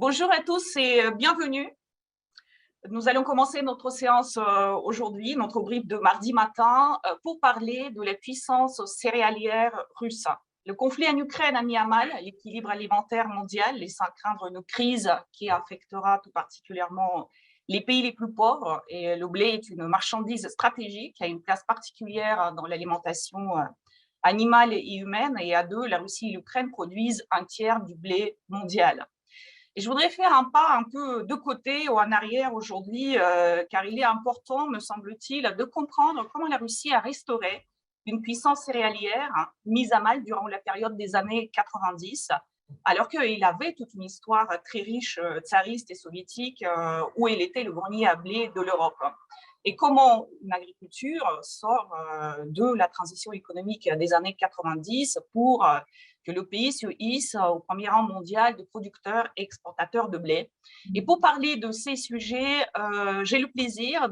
Bonjour à tous et bienvenue. Nous allons commencer notre séance aujourd'hui, notre brief de mardi matin, pour parler de la puissance céréalière russe. Le conflit en Ukraine a mis à mal l'équilibre alimentaire mondial, laissant craindre une crise qui affectera tout particulièrement les pays les plus pauvres. Et le blé est une marchandise stratégique qui a une place particulière dans l'alimentation animale et humaine. Et à deux, la Russie et l'Ukraine produisent un tiers du blé mondial. Et je voudrais faire un pas un peu de côté ou en arrière aujourd'hui, car il est important, me semble-t-il, de comprendre comment la Russie a restauré une puissance céréalière mise à mal durant la période des années 90, alors qu'il avait toute une histoire très riche, tsariste et soviétique, où il était le grenier à blé de l'Europe. Et comment une agriculture sort de la transition économique des années 90 pour que le pays se hisse au premier rang mondial de producteurs et exportateurs de blé. Et pour parler de ces sujets, j'ai le plaisir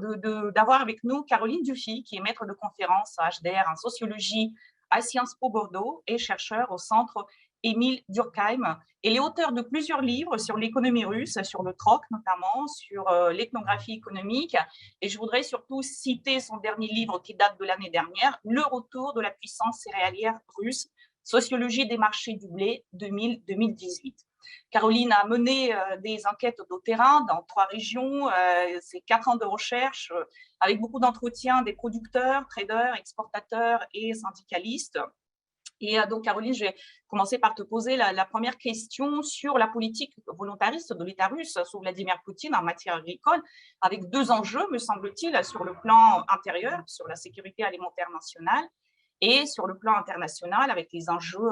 d'avoir avec nous Caroline Dufy, qui est maître de conférence à HDR en sociologie à Sciences Po Bordeaux et chercheur au centre Émile Durkheim. Elle est auteure de plusieurs livres sur l'économie russe, sur le troc notamment, sur l'ethnographie économique. Et je voudrais surtout citer son dernier livre qui date de l'année dernière, Le retour de la puissance céréalière russe, Sociologie des marchés du blé 2000-2018. Caroline a mené des enquêtes de terrain dans 3 régions, c'est 4 ans de recherche, avec beaucoup d'entretiens des producteurs, traders, exportateurs et syndicalistes. Et donc, Caroline, je vais commencer par te poser la première question sur la politique volontariste de l'État russe sous Vladimir Poutine en matière agricole, avec 2 enjeux, me semble-t-il, sur le plan intérieur, sur la sécurité alimentaire nationale, et sur le plan international, avec les enjeux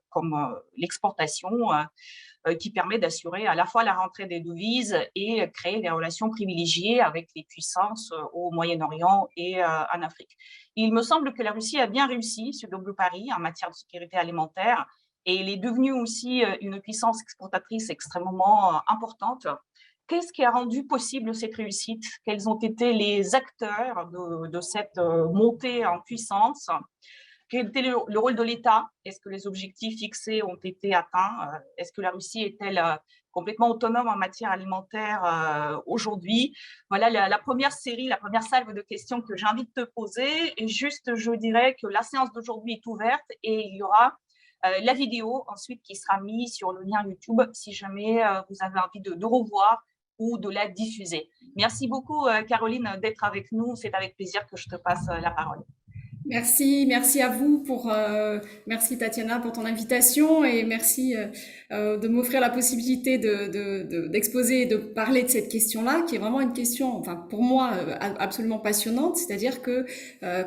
comme l'exportation, qui permet d'assurer à la fois la rentrée des devises et créer des relations privilégiées avec les puissances au Moyen-Orient et en Afrique. Il me semble que la Russie a bien réussi ce double pari en matière de sécurité alimentaire et elle est devenue aussi une puissance exportatrice extrêmement importante. Qu'est-ce qui a rendu possible cette réussite? Quels ont été les acteurs de cette montée en puissance? Quel était le rôle de l'État? Est-ce que les objectifs fixés ont été atteints? Est-ce que la Russie est-elle complètement autonome en matière alimentaire aujourd'hui? Voilà la première série, la première salve de questions que j'ai envie de te poser. Et juste, je dirais que la séance d'aujourd'hui est ouverte et il y aura la vidéo ensuite qui sera mise sur le lien YouTube si jamais vous avez envie de revoir ou de la diffuser. Merci beaucoup, Caroline, d'être avec nous. C'est avec plaisir que je te passe la parole. Merci à vous merci Tatiana pour ton invitation et merci de m'offrir la possibilité d'exposer et de parler de cette question-là, qui est vraiment une question, enfin pour moi absolument passionnante. C'est-à-dire que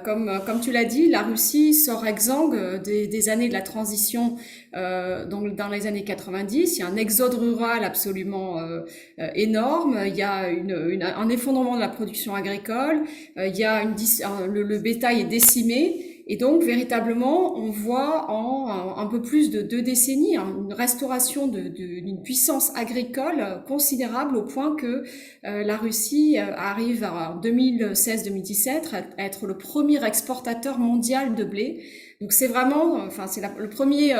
comme tu l'as dit, la Russie sort exsangue des années de la transition, donc dans les années 90. Il y a un exode rural absolument énorme. Il y a un effondrement de la production agricole. Il y a le bétail est décimé. Et donc, véritablement, on voit en un peu plus de 2 décennies une restauration d'une puissance agricole considérable au point que la Russie arrive en 2016-2017 à être le premier exportateur mondial de blé. Donc c'est vraiment, enfin c'est le premier,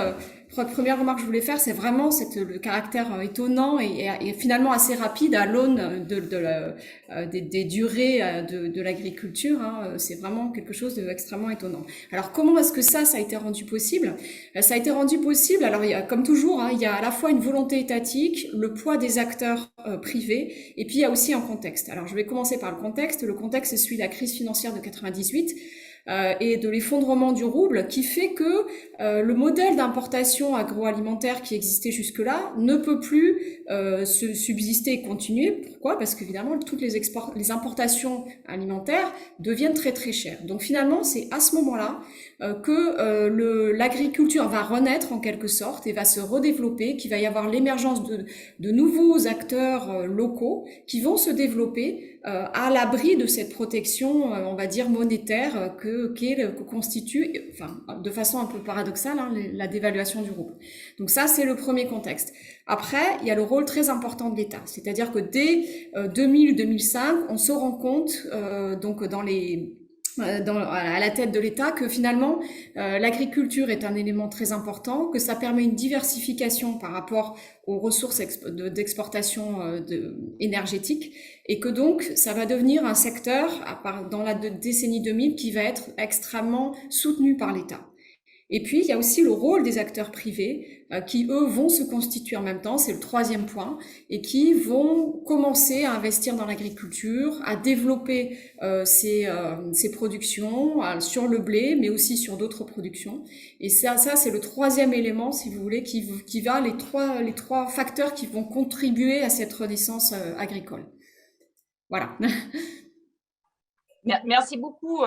première remarque que je voulais faire, c'est vraiment le caractère étonnant et finalement assez rapide à l'aune des durées de l'agriculture. C'est vraiment quelque chose d'extrêmement étonnant. Alors comment est-ce que ça a été rendu possible? Ça a été rendu possible, alors comme toujours, il y a à la fois une volonté étatique, le poids des acteurs privés, et puis il y a aussi un contexte. Alors je vais commencer par le contexte. Le contexte suit la crise financière de 98. Et de l'effondrement du rouble qui fait que le modèle d'importation agroalimentaire qui existait jusque-là ne peut plus se subsister et continuer. Pourquoi? Parce qu'évidemment, toutes les importations alimentaires deviennent très très chères. Donc finalement, c'est à ce moment-là que l'agriculture va renaître en quelque sorte et va se redévelopper, qu'il va y avoir l'émergence de nouveaux acteurs locaux qui vont se développer à l'abri de cette protection, on va dire monétaire que constitue, enfin de façon un peu paradoxale, la dévaluation du rouble. Donc ça, c'est le premier contexte. Après, il y a le rôle très important de l'État, c'est-à-dire que dès 2000-2005, on se rend compte, donc dans les à la tête de l'État, que finalement l'agriculture est un élément très important, que ça permet une diversification par rapport aux ressources d'exportation énergétique, et que donc ça va devenir un secteur dans la décennie 2000 qui va être extrêmement soutenu par l'État. Et puis, il y a aussi le rôle des acteurs privés qui, eux, vont se constituer en même temps, c'est le troisième point, et qui vont commencer à investir dans l'agriculture, à développer ces productions sur le blé, mais aussi sur d'autres productions. Et ça c'est le troisième élément, si vous voulez, qui va les trois facteurs qui vont contribuer à cette renaissance agricole. Voilà. Merci beaucoup,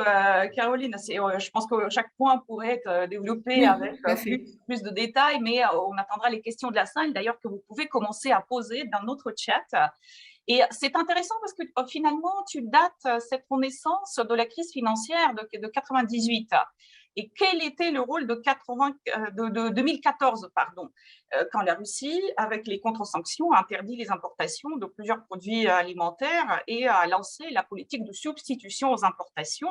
Caroline. Je pense que chaque point pourrait être développé Oui, avec tout à fait. plus de détails, mais on attendra les questions de la salle, d'ailleurs, que vous pouvez commencer à poser dans notre chat. Et c'est intéressant parce que finalement, tu dates cette renaissance de la crise financière de 98. Et quel était le rôle de 2014, pardon, quand la Russie, avec les contre-sanctions, a interdit les importations de plusieurs produits alimentaires et a lancé la politique de substitution aux importations.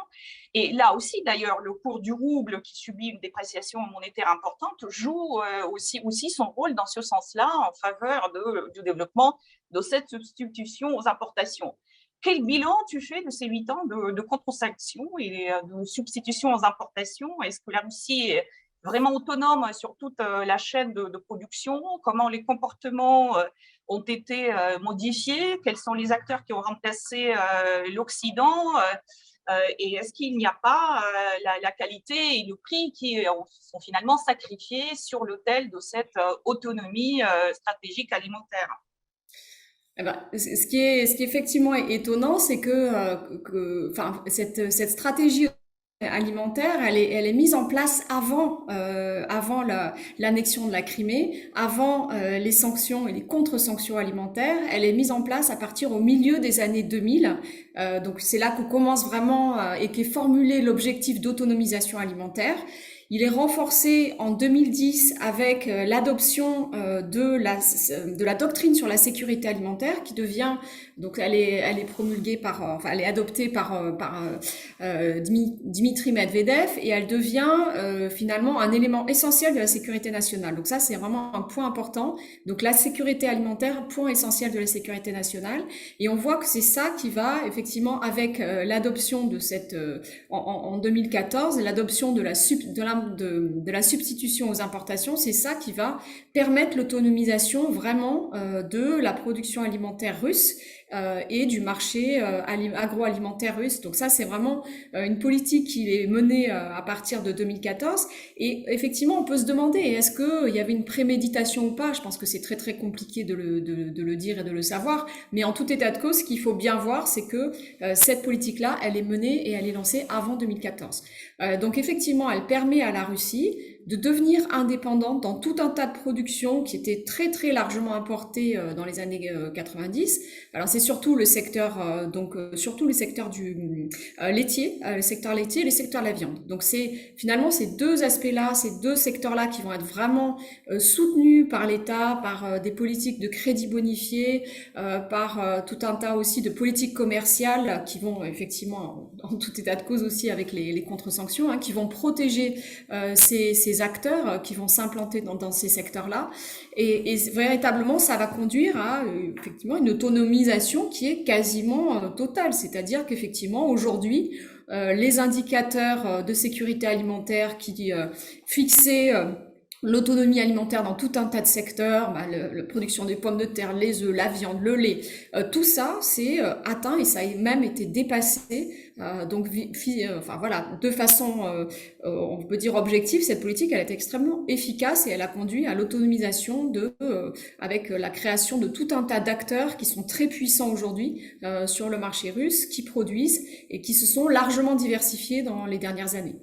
Et là aussi, d'ailleurs, le cours du rouble, qui subit une dépréciation monétaire importante, joue aussi son rôle dans ce sens-là en faveur du développement de cette substitution aux importations. Quel bilan tu fais de ces 8 ans de contre-sanctions et de substitution aux importations? Est-ce que la Russie est vraiment autonome sur toute la chaîne de production? Comment les comportements ont été modifiés? Quels sont les acteurs qui ont remplacé l'Occident? Et est-ce qu'il n'y a pas la qualité et le prix qui sont finalement sacrifiés sur l'autel de cette autonomie stratégique alimentaire? Eh ben, ce qui est effectivement étonnant, c'est enfin, cette stratégie alimentaire, elle est mise en place avant l'annexion de la Crimée, avant les sanctions et les contre-sanctions alimentaires. Elle est mise en place à partir au milieu des années 2000. Donc c'est là qu'on commence vraiment et qu'est formulé l'objectif d'autonomisation alimentaire. Il est renforcé en 2010 avec l'adoption de la doctrine sur la sécurité alimentaire qui devient, donc elle est promulguée enfin elle est adoptée par Dmitri Medvedev, et elle devient finalement un élément essentiel de la sécurité nationale. Donc ça c'est vraiment un point important. Donc la sécurité alimentaire, point essentiel de la sécurité nationale. Et on voit que c'est ça qui va effectivement avec l'adoption de en 2014, l'adoption de la substitution aux importations, c'est ça qui va permettre l'autonomisation vraiment de la production alimentaire russe et du marché agroalimentaire russe. Donc ça, c'est vraiment une politique qui est menée à partir de 2014. Et effectivement, on peut se demander, est-ce qu'il y avait une préméditation ou pas? Je pense que c'est très très compliqué de le dire et de le savoir. Mais en tout état de cause, ce qu'il faut bien voir, c'est que cette politique-là, elle est menée et elle est lancée avant 2014. Donc effectivement, elle permet à la Russie de devenir indépendante dans tout un tas de productions qui étaient très très largement importées dans les années 90. Alors c'est surtout le secteur surtout le secteur du laitier, le secteur laitier et le secteur de la viande. Donc c'est finalement ces deux aspects-là, ces deux secteurs-là qui vont être vraiment soutenus par l'État, par des politiques de crédit bonifié, par tout un tas aussi de politiques commerciales qui vont effectivement en tout état de cause aussi avec les contre-sanctions, qui vont protéger ces acteurs qui vont s'implanter dans ces secteurs-là. Et véritablement, ça va conduire à effectivement une autonomisation qui est quasiment totale. C'est-à-dire qu'effectivement, aujourd'hui, les indicateurs de sécurité alimentaire qui fixaient l'autonomie alimentaire dans tout un tas de secteurs, la production des pommes de terre, les œufs, la viande, le lait, tout ça c'est atteint et ça a même été dépassé. Donc, enfin voilà, de façon, on peut dire objective, cette politique, elle est extrêmement efficace et elle a conduit à l'autonomisation avec la création de tout un tas d'acteurs qui sont très puissants aujourd'hui sur le marché russe, qui produisent et qui se sont largement diversifiés dans les dernières années.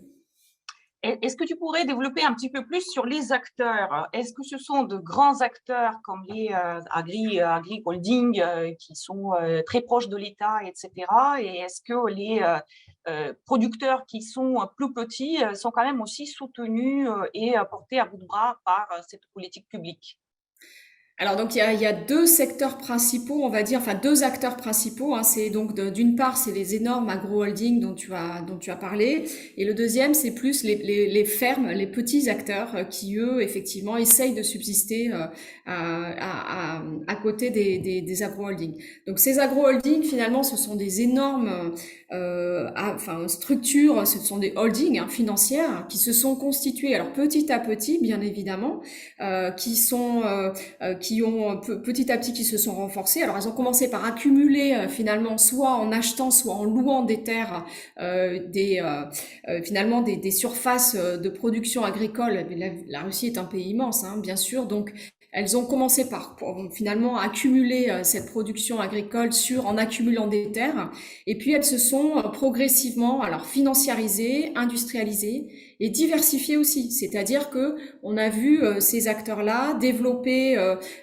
Est-ce que tu pourrais développer un petit peu plus sur les acteurs? Est-ce que ce sont de grands acteurs comme les agri-holdings qui sont très proches de l'État, etc. Et est-ce que les producteurs qui sont plus petits sont quand même aussi soutenus et portés à bout de bras par cette politique publique? Alors donc il y a deux secteurs principaux, on va dire, enfin deux acteurs principaux, hein. C'est donc d'une part c'est les énormes agro-holdings dont tu as parlé, et le deuxième c'est plus les fermes, les petits acteurs qui eux effectivement essayent de subsister à côté des agro-holdings. Donc ces agro-holdings finalement ce sont des énormes enfin structures, ce sont des holdings hein, financières qui se sont constituées alors petit à petit bien évidemment, qui ont petit à petit qui se sont renforcées. Alors elles ont commencé par accumuler finalement soit en achetant, soit en louant des terres, finalement des surfaces de production agricole. La Russie est un pays immense, hein, bien sûr, donc elles ont commencé par finalement accumuler cette production agricole en accumulant des terres, et puis elles se sont progressivement alors financiarisées, industrialisées et diversifiées aussi. C'est-à-dire que on a vu ces acteurs-là développer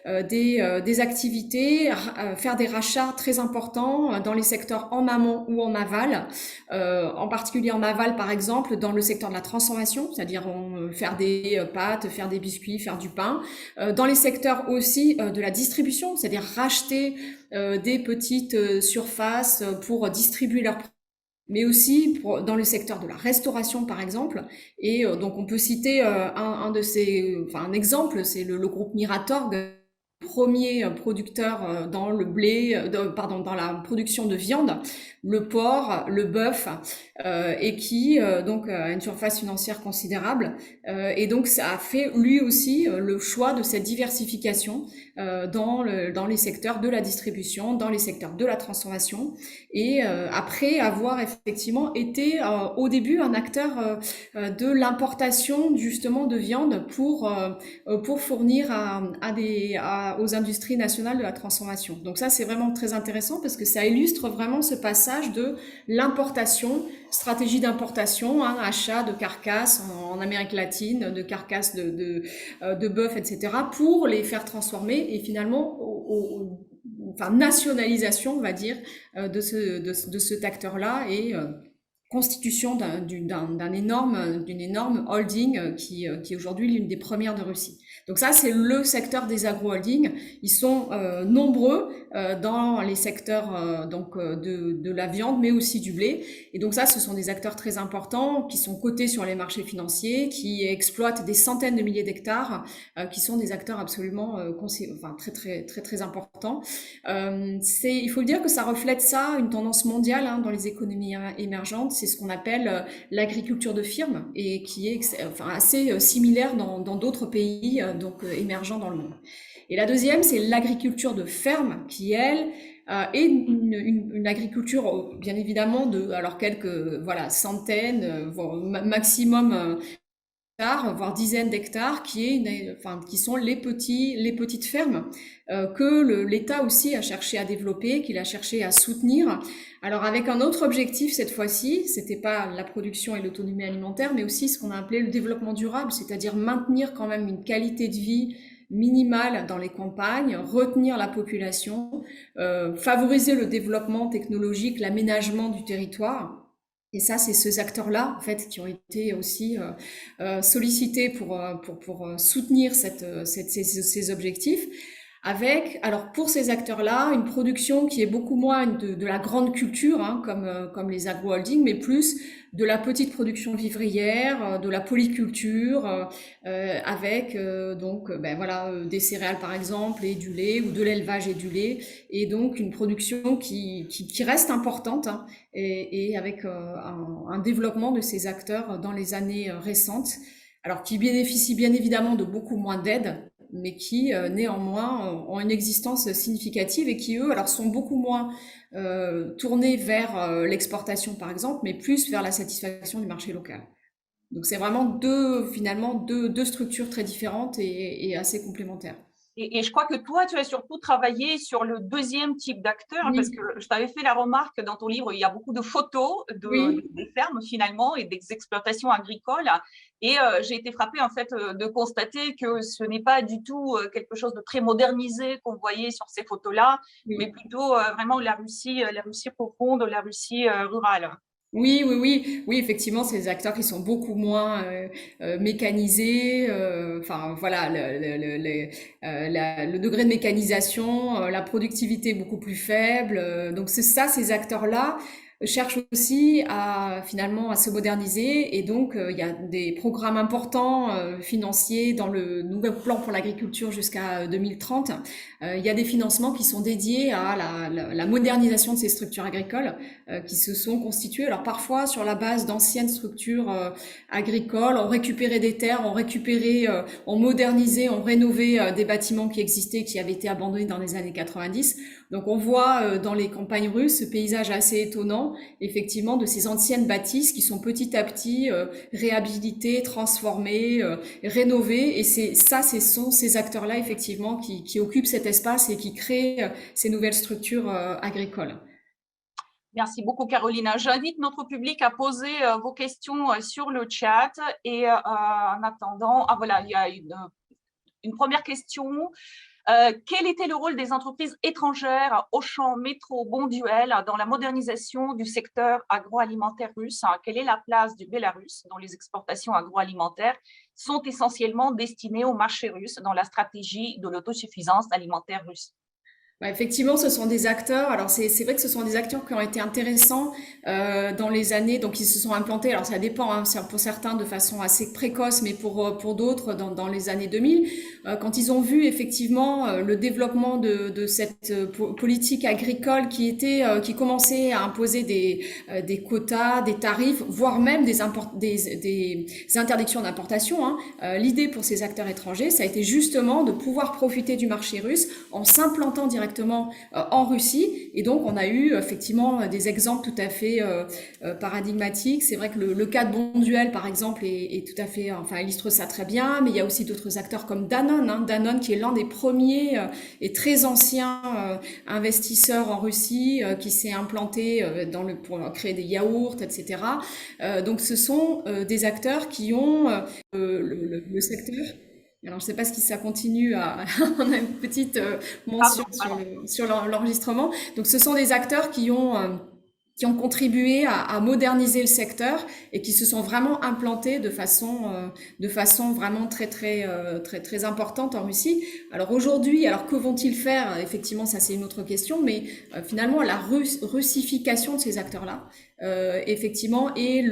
des activités, faire des rachats très importants dans les secteurs en amont ou en aval, en particulier en aval par exemple dans le secteur de la transformation, c'est-à-dire faire des pâtes, faire des biscuits, faire du pain, dans les secteurs aussi de la distribution, c'est-à-dire racheter des petites surfaces pour distribuer leurs produits, mais aussi dans le secteur de la restauration par exemple. Et donc on peut citer un exemple, c'est le groupe Miratorg, premier producteur dans le blé, pardon, dans la production de viande, le porc, le bœuf, et qui donc a une surface financière considérable. Et donc ça a fait lui aussi le choix de cette diversification dans les secteurs de la distribution, dans les secteurs de la transformation. Et après avoir effectivement été au début un acteur de l'importation justement de viande pour fournir aux industries nationales de la transformation. Donc ça, c'est vraiment très intéressant parce que ça illustre vraiment ce passage de l'importation, stratégie d'importation, hein, achat de carcasses en Amérique latine, de carcasses de bœuf, etc., pour les faire transformer et finalement enfin, nationalisation, on va dire, de cet acteur-là et constitution d'une énorme holding qui est aujourd'hui l'une des premières de Russie. Donc ça, c'est le secteur des agro-holdings. Ils sont nombreux dans les secteurs de la viande, mais aussi du blé. Et donc ça, ce sont des acteurs très importants qui sont cotés sur les marchés financiers, qui exploitent des centaines de milliers d'hectares, qui sont des acteurs absolument enfin, très, très, très, très importants. Il faut le dire que ça reflète ça, une tendance mondiale hein, dans les économies émergentes. C'est ce qu'on appelle l'agriculture de firme et qui est enfin, assez similaire dans d'autres pays émergents dans le monde. Et la deuxième, c'est l'agriculture de ferme qui, elle, est une agriculture, bien évidemment, alors quelques centaines, voire maximum voire dizaines d'hectares, qui sont les petites fermes que l'État aussi a cherché à développer, qu'il a cherché à soutenir. Alors avec un autre objectif cette fois-ci, c'était pas la production et l'autonomie alimentaire, mais aussi ce qu'on a appelé le développement durable, c'est-à-dire maintenir quand même une qualité de vie minimale dans les campagnes, retenir la population, favoriser le développement technologique, l'aménagement du territoire. Et ça, c'est ces acteurs-là, en fait, qui ont été aussi sollicités pour soutenir ces objectifs. Avec, alors pour ces acteurs-là, une production qui est beaucoup moins de la grande culture, hein, comme les agro-holdings, mais plus de la petite production vivrière, de la polyculture, avec des céréales par exemple, et du lait, ou de l'élevage et du lait, et donc une production qui reste importante, hein, et avec un développement de ces acteurs dans les années récentes, alors qui bénéficient bien évidemment de beaucoup moins d'aide, mais qui néanmoins ont une existence significative et qui eux alors sont beaucoup moins tournés vers l'exportation par exemple, mais plus vers la satisfaction du marché local. Donc c'est vraiment deux structures très différentes et assez complémentaires. Et je crois que toi, tu as surtout travaillé sur le deuxième type d'acteur, hein, parce Oui, que je t'avais fait la remarque dans ton livre, il y a beaucoup de photos oui. des fermes finalement et des exploitations agricoles. Et j'ai été frappée en fait de constater que ce n'est pas du tout quelque chose de très modernisé qu'on voyait sur ces photos-là, mais Oui. plutôt vraiment la Russie profonde, la Russie rurale. Oui, effectivement, c'est des acteurs qui sont beaucoup moins mécanisés. Enfin, voilà, le degré de mécanisation, la productivité est beaucoup plus faible. Donc, c'est ça, ces acteurs-là cherchent aussi à finalement à se moderniser. Et donc, il y a des programmes importants financiers dans le nouveau plan pour l'agriculture jusqu'à 2030. Il y a des financements qui sont dédiés à la modernisation de ces structures agricoles qui se sont constituées. Alors parfois sur la base d'anciennes structures agricoles, on récupérait des terres, on modernisait, on rénovait des bâtiments qui existaient, qui avaient été abandonnés dans les années 90. Donc on voit dans les campagnes russes ce paysage assez étonnant, effectivement, de ces anciennes bâtisses qui sont petit à petit réhabilitées, transformées, rénovées. Et ce sont ces acteurs-là, effectivement, qui occupent cet espace et qui créent ces nouvelles structures agricoles. Merci beaucoup, Carolina. J'invite notre public à poser vos questions sur le chat. Et en attendant, voilà, il y a une première question. Quel était le rôle des entreprises étrangères, Auchan, Métro, Bonduelle, dans la modernisation du secteur agroalimentaire russe? Quelle est la place du Bélarus dont les exportations agroalimentaires sont essentiellement destinées au marché russe dans la stratégie de l'autosuffisance alimentaire russe? Ouais, effectivement, ce sont des acteurs. Alors c'est vrai que ce sont des acteurs qui ont été intéressants dans les années, donc ils se sont implantés. Alors ça dépend, hein, pour certains de façon assez précoce, mais pour d'autres dans les années 2000, quand ils ont vu effectivement le développement de cette politique agricole qui commençait à imposer des quotas, des tarifs, voire même des interdictions d'importation. Hein. L'idée pour ces acteurs étrangers, ça a été justement de pouvoir profiter du marché russe en s'implantant directement en Russie. Et donc, on a eu effectivement des exemples tout à fait paradigmatiques. C'est vrai que le cas de Bonduelle, par exemple, est tout à fait, enfin, illustre ça très bien. Mais il y a aussi d'autres acteurs comme Danone, hein, Danone qui est l'un des premiers et très anciens investisseurs en Russie, qui s'est implanté pour créer des yaourts, etc. Donc, ce sont des acteurs qui ont le secteur. Alors, je ne sais pas si ça continue à... On a une petite mention Pardon, pardon. sur l'enregistrement. Donc, ce sont des acteurs qui ont contribué à moderniser le secteur et qui se sont vraiment implantés de façon vraiment très importante en Russie. Alors aujourd'hui, alors que vont-ils faire? Effectivement, ça c'est une autre question, mais finalement la russification de ces acteurs-là, effectivement, et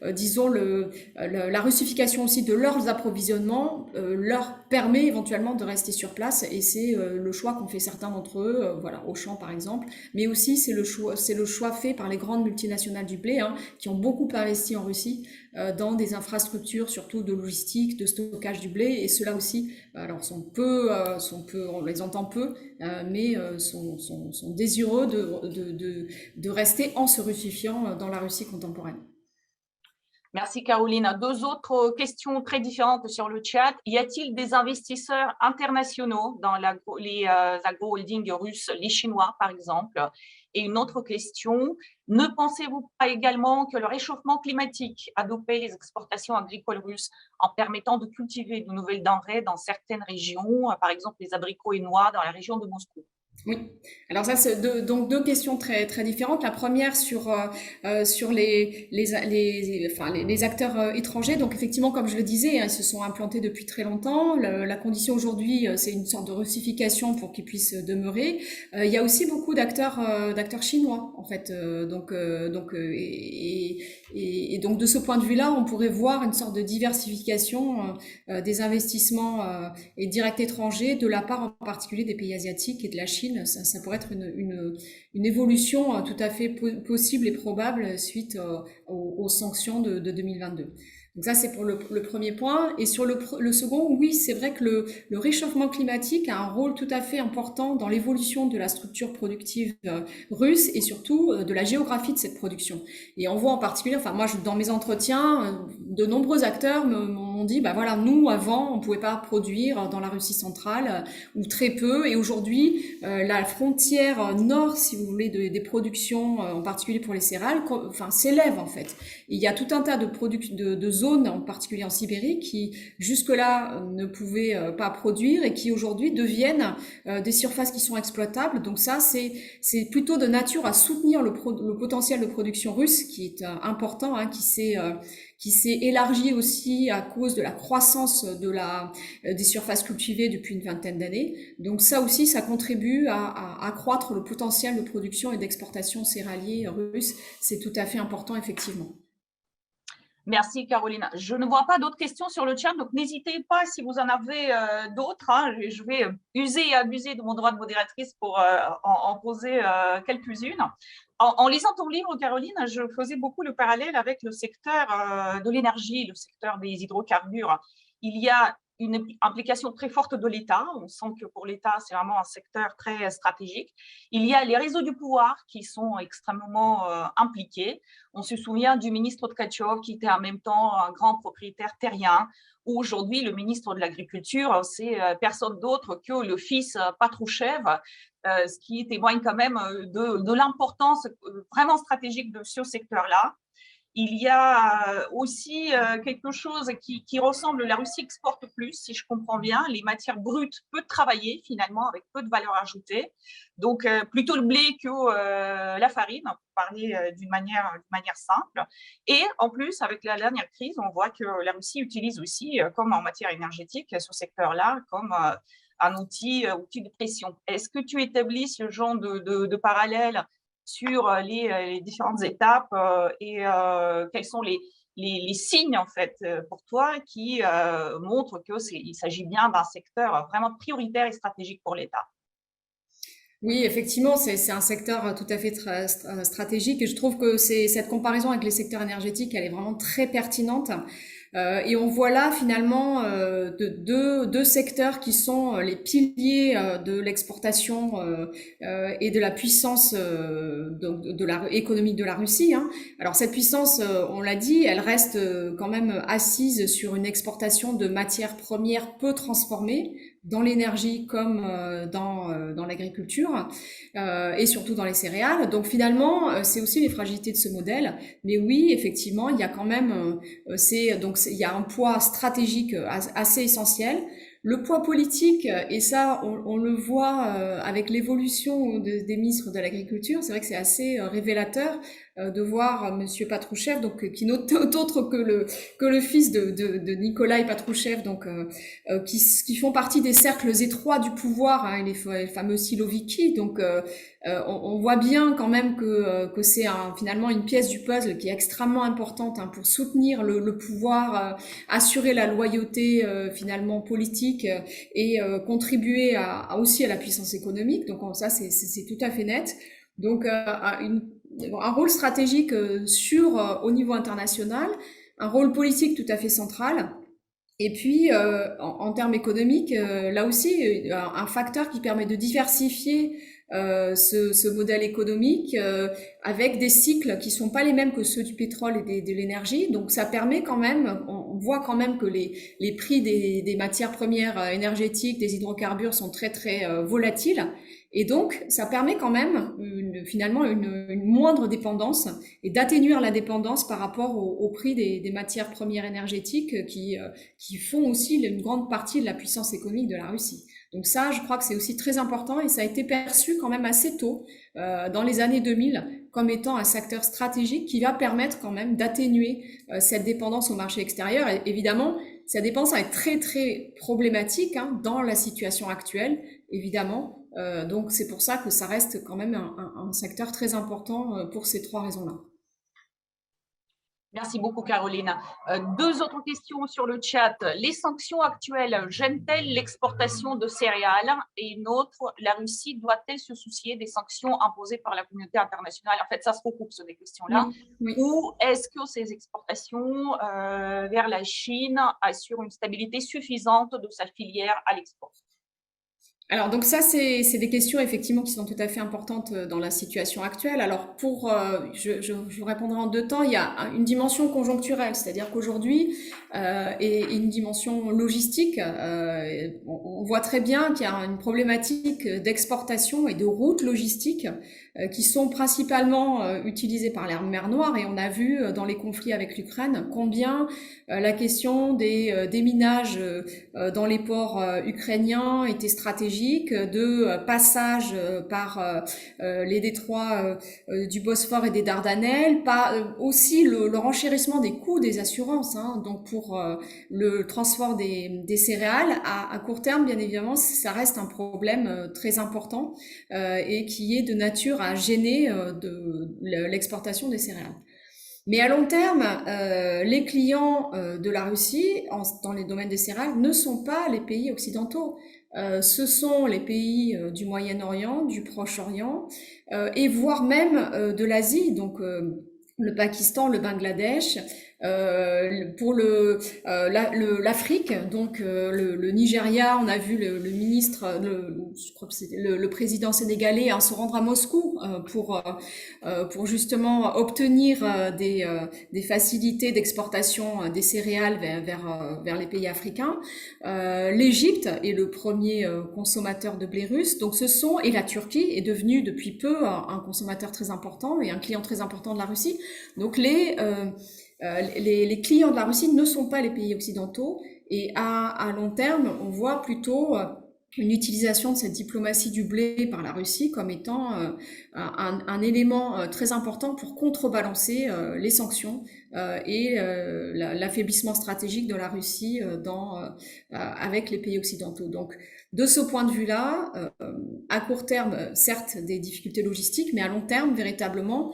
la russification aussi de leurs approvisionnements leur permet éventuellement de rester sur place, et c'est le choix qu'ont fait certains d'entre eux, voilà, Auchan par exemple, mais aussi c'est le choix fait par les grandes multinationales du blé, hein, qui ont beaucoup investi en Russie dans des infrastructures, surtout de logistique, de stockage du blé, et ceux-là aussi, alors on les entend peu, mais sont désireux de rester en se russifiant dans la Russie contemporaine. Merci, Caroline. Deux autres questions très différentes sur le chat. Y a-t-il des investisseurs internationaux dans les agro-holdings russes, les Chinois, par exemple? Et une autre question, ne pensez-vous pas également que le réchauffement climatique a dopé les exportations agricoles russes en permettant de cultiver de nouvelles denrées dans certaines régions, par exemple les abricots et noix dans la région de Moscou? Oui. Alors ça, c'est donc deux questions très différentes. La première sur les acteurs étrangers. Donc effectivement, comme je le disais, hein, ils se sont implantés depuis très longtemps. La condition aujourd'hui, c'est une sorte de russification pour qu'ils puissent demeurer. Il y a aussi beaucoup d'acteurs chinois en fait. Et donc de ce point de vue-là, on pourrait voir une sorte de diversification des investissements et directs étrangers de la part en particulier des pays asiatiques et de la Chine. Ça pourrait être une évolution tout à fait possible et probable suite aux sanctions de 2022. Donc ça, c'est pour le premier point. Et sur le second, oui, c'est vrai que le réchauffement climatique a un rôle tout à fait important dans l'évolution de la structure productive russe et surtout de la géographie de cette production. Et on voit en particulier, enfin moi, dans mes entretiens, de nombreux acteurs m'ont dit, bah voilà, nous, avant, on pouvait pas produire dans la Russie centrale ou très peu. Et aujourd'hui, la frontière nord, si vous voulez, des productions, en particulier pour les céréales, enfin, s'élève en fait. Et il y a tout un tas de zones, en particulier en Sibérie, qui jusque-là ne pouvaient pas produire et qui aujourd'hui deviennent des surfaces qui sont exploitables. Donc ça, c'est plutôt de nature à soutenir le potentiel de production russe qui est important, hein, qui s'est élargi aussi à cause de la croissance des surfaces cultivées depuis une vingtaine d'années. Donc ça aussi, ça contribue à accroître le potentiel de production et d'exportation céréalier russe. C'est tout à fait important, effectivement. Merci Caroline. Je ne vois pas d'autres questions sur le chat, donc n'hésitez pas si vous en avez d'autres. Hein. Je vais user et abuser de mon droit de modératrice pour en poser quelques-unes. En lisant ton livre, Caroline, je faisais beaucoup le parallèle avec le secteur de l'énergie, le secteur des hydrocarbures. Il y a une implication très forte de l'État. On sent que pour l'État, c'est vraiment un secteur très stratégique. Il y a les réseaux du pouvoir qui sont extrêmement impliqués. On se souvient du ministre Tkachov qui était en même temps un grand propriétaire terrien. Aujourd'hui, le ministre de l'Agriculture, c'est personne d'autre que le fils Patrouchev, ce qui témoigne quand même de l'importance vraiment stratégique de ce secteur-là. Il y a aussi quelque chose qui ressemble, la Russie exporte plus, si je comprends bien, les matières brutes peu travaillées finalement, avec peu de valeur ajoutée. Donc plutôt le blé que la farine, pour parler d'une manière simple. Et en plus, avec la dernière crise, on voit que la Russie utilise aussi, comme en matière énergétique, ce secteur-là, comme un outil de pression. Est-ce que tu établis ce genre de parallèle sur les différentes étapes et quels sont les signes en fait pour toi qui montrent qu'il s'agit bien d'un secteur vraiment prioritaire et stratégique pour l'État? Oui, effectivement, c'est un secteur tout à fait stratégique et je trouve que cette comparaison avec les secteurs énergétiques, elle est vraiment très pertinente. Et on voit là finalement deux secteurs qui sont les piliers de l'exportation et de la puissance économique de la Russie. Hein. Alors cette puissance, on l'a dit, elle reste quand même assise sur une exportation de matières premières peu transformées dans l'énergie comme dans l'agriculture et surtout dans les céréales. Donc finalement, c'est aussi les fragilités de ce modèle. Mais oui, effectivement, il y a quand même il y a un poids stratégique assez essentiel. Le poids politique, et ça, on le voit avec l'évolution des ministres de l'Agriculture. C'est vrai que c'est assez révélateur de voir Monsieur Patrouchev, donc qui n'est autre que le fils de Nikolai Patrouchev, donc qui font partie des cercles étroits du pouvoir, hein, les fameux Siloviki. Donc on voit bien quand même que c'est finalement une pièce du puzzle qui est extrêmement importante, hein, pour soutenir le pouvoir, assurer la loyauté finalement politique et contribuer aussi à la puissance économique. Donc ça c'est tout à fait net. Donc un rôle stratégique au niveau international, un rôle politique tout à fait central. Et puis, en termes économiques, là aussi, un facteur qui permet de diversifier ce modèle économique avec des cycles qui sont pas les mêmes que ceux du pétrole et de l'énergie. Donc, ça permet quand même, on voit quand même que les prix des matières premières énergétiques, des hydrocarbures sont très, très volatiles. Et donc, ça permet quand même finalement une moindre dépendance et d'atténuer la dépendance par rapport au prix des matières premières énergétiques qui font aussi une grande partie de la puissance économique de la Russie. Donc ça, je crois que c'est aussi très important et ça a été perçu quand même assez tôt, dans les années 2000, comme étant un secteur stratégique qui va permettre quand même d'atténuer cette dépendance au marché extérieur. Et évidemment, cette dépendance va être très très problématique, hein, dans la situation actuelle, évidemment. Donc c'est pour ça que ça reste quand même un secteur très important pour ces trois raisons-là. Merci beaucoup, Caroline. Deux autres questions sur le chat. Les sanctions actuelles gênent-elles l'exportation de céréales? Et une autre, la Russie doit-elle se soucier des sanctions imposées par la communauté internationale? En fait, ça se recoupe, ces questions-là. Oui. Ou est-ce que ces exportations vers la Chine assurent une stabilité suffisante de sa filière à l'export? Alors donc ça c'est des questions effectivement qui sont tout à fait importantes dans la situation actuelle. Alors je vous répondrai en deux temps. Il y a une dimension conjoncturelle, c'est-à-dire qu'aujourd'hui et une dimension logistique. On voit très bien qu'il y a une problématique d'exportation et de routes logistiques qui sont principalement utilisées par la mer Noire, et on a vu dans les conflits avec l'Ukraine combien la question des déminages dans les ports ukrainiens était stratégique, de passage par les détroits du Bosphore et des Dardanelles, aussi le renchérissement des coûts des assurances, hein, donc pour le transport des céréales à court terme, bien évidemment, ça reste un problème très important et qui est de nature à gêner l'exportation des céréales. Mais à long terme, les clients de la Russie dans les domaines des céréales ne sont pas les pays occidentaux. Ce sont les pays du Moyen-Orient, du Proche-Orient et voire même de l'Asie, donc le Pakistan, le Bangladesh, pour l'Afrique, donc le Nigeria, on a vu le ministre, je crois que c'était le président sénégalais, hein, se rendre à Moscou pour justement obtenir des facilités d'exportation des céréales vers les pays africains. L'Égypte est le premier consommateur de blé russe, donc et la Turquie est devenue depuis peu un consommateur très important et un client très important de la Russie. Donc les clients de la Russie ne sont pas les pays occidentaux, et à long terme, on voit plutôt une utilisation de cette diplomatie du blé par la Russie comme étant un élément très important pour contrebalancer les sanctions et l'affaiblissement stratégique de la Russie avec les pays occidentaux. Donc, de ce point de vue-là, à court terme, certes, des difficultés logistiques, mais à long terme, véritablement,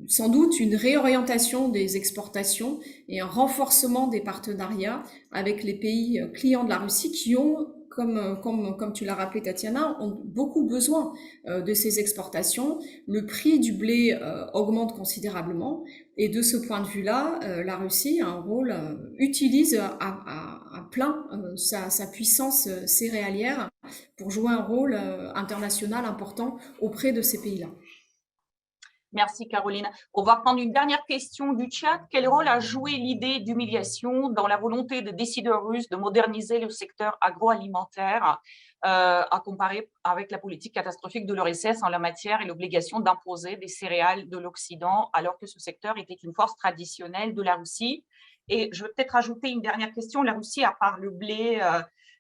sans doute une réorientation des exportations et un renforcement des partenariats avec les pays clients de la Russie qui ont, comme tu l'as rappelé, Tatiana, ont beaucoup besoin de ces exportations. Le prix du blé augmente considérablement, et de ce point de vue-là, la Russie a un rôle, utilise à plein sa puissance céréalière pour jouer un rôle international important auprès de ces pays-là. Merci Caroline. On va prendre une dernière question du chat. Quel rôle a joué l'idée d'humiliation dans la volonté des décideurs russes de moderniser le secteur agroalimentaire, à comparer avec la politique catastrophique de l'URSS en la matière et l'obligation d'imposer des céréales de l'Occident alors que ce secteur était une force traditionnelle de la Russie? Et je vais peut-être ajouter une dernière question. La Russie, à part le blé,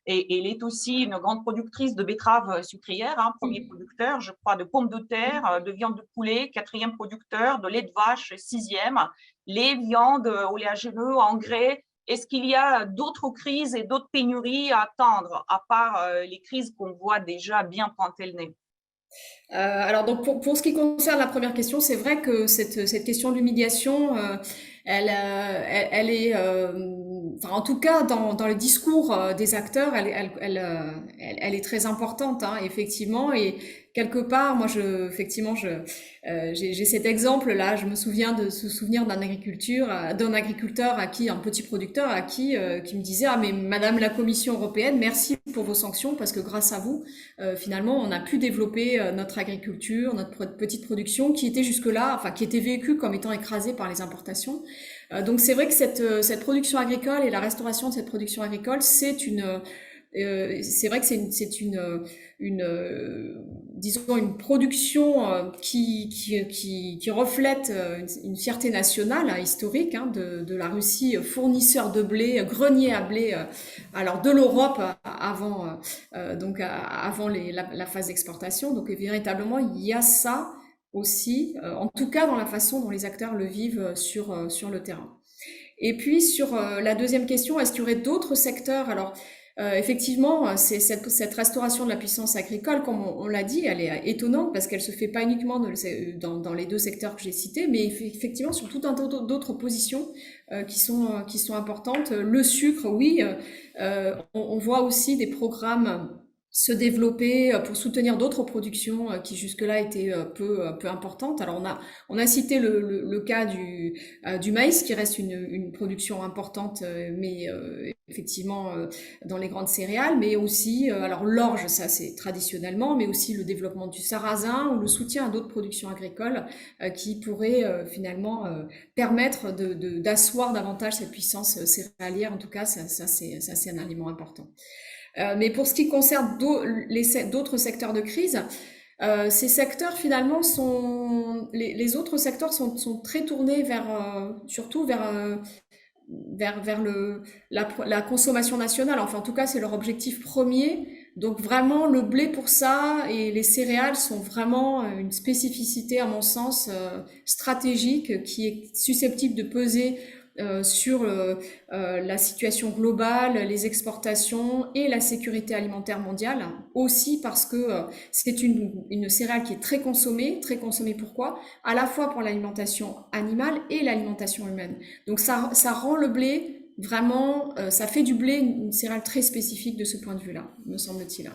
et elle est aussi une grande productrice de betteraves sucrières, hein, premier producteur, je crois, de pommes de terre, de viande de poulet, quatrième producteur, de lait de vache, sixième, les viandes oléagineux, engrais. Est-ce qu'il y a d'autres crises et d'autres pénuries à attendre, à part les crises qu'on voit déjà bien pointer le nez? Alors donc pour ce qui concerne la première question, c'est vrai que cette question de l'humiliation, elle est, enfin en tout cas dans le discours des acteurs, elle est très importante, hein, effectivement. Et quelque part, moi j'ai cet exemple là. Je me souviens de ce souvenir d'un agriculteur à qui, un petit producteur à qui me disait: ah mais Madame la Commission européenne, merci pour vos sanctions, parce que grâce à vous, finalement, on a pu développer notre agriculture, notre petite production qui était jusque-là, enfin qui était vécue comme étant écrasée par les importations. Donc c'est vrai que cette production agricole et la restauration de cette production agricole, c'est vrai que c'est disons une production qui reflète une fierté nationale, hein, historique, hein, de la Russie, fournisseur de blé, grenier à blé, alors de l'Europe avant la phase d'exportation. Donc véritablement il y a ça aussi, en tout cas dans la façon dont les acteurs le vivent sur le terrain. Et puis sur la deuxième question, est-ce qu'il y aurait d'autres secteurs? Alors effectivement, c'est cette restauration de la puissance agricole, comme on l'a dit, elle est étonnante parce qu'elle se fait pas uniquement dans les deux secteurs que j'ai cités, mais effectivement sur tout un tas d'autres positions qui sont importantes. Le sucre, oui, on voit aussi des programmes se développer pour soutenir d'autres productions qui jusque-là étaient peu importantes. Alors on a cité le cas du maïs qui reste une production importante, mais effectivement dans les grandes céréales, mais aussi alors l'orge, ça c'est traditionnellement, mais aussi le développement du sarrasin ou le soutien à d'autres productions agricoles qui pourraient finalement permettre d'asseoir davantage cette puissance céréalière. En tout cas, ça c'est un aliment important. Mais pour ce qui concerne d'autres secteurs de crise, ces secteurs finalement les autres secteurs sont très tournés vers surtout vers la consommation nationale. Enfin, en tout cas, c'est leur objectif premier. Donc vraiment, le blé pour ça et les céréales sont vraiment une spécificité, à mon sens, stratégique qui est susceptible de peser sur la situation globale, les exportations et la sécurité alimentaire mondiale. Aussi parce que c'est une céréale qui est très consommée pourquoi? À la fois pour l'alimentation animale et l'alimentation humaine. Donc ça rend le blé vraiment, ça fait du blé une céréale très spécifique de ce point de vue-là, me semble-t-il.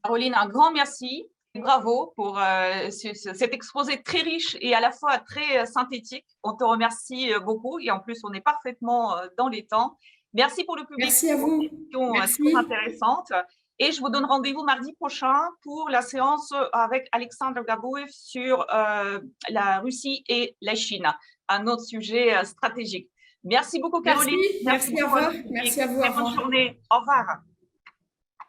Caroline, un grand merci. Bravo pour cet exposé très riche et à la fois très synthétique. On te remercie beaucoup et en plus, on est parfaitement dans les temps. Merci pour le public. Merci à vous. Très intéressante. Et je vous donne rendez-vous mardi prochain pour la séance avec Alexandre Gabouev sur la Russie et la Chine, un autre sujet stratégique. Merci beaucoup, Caroline. Merci, au revoir. Merci à vous. Bonne journée. Au revoir.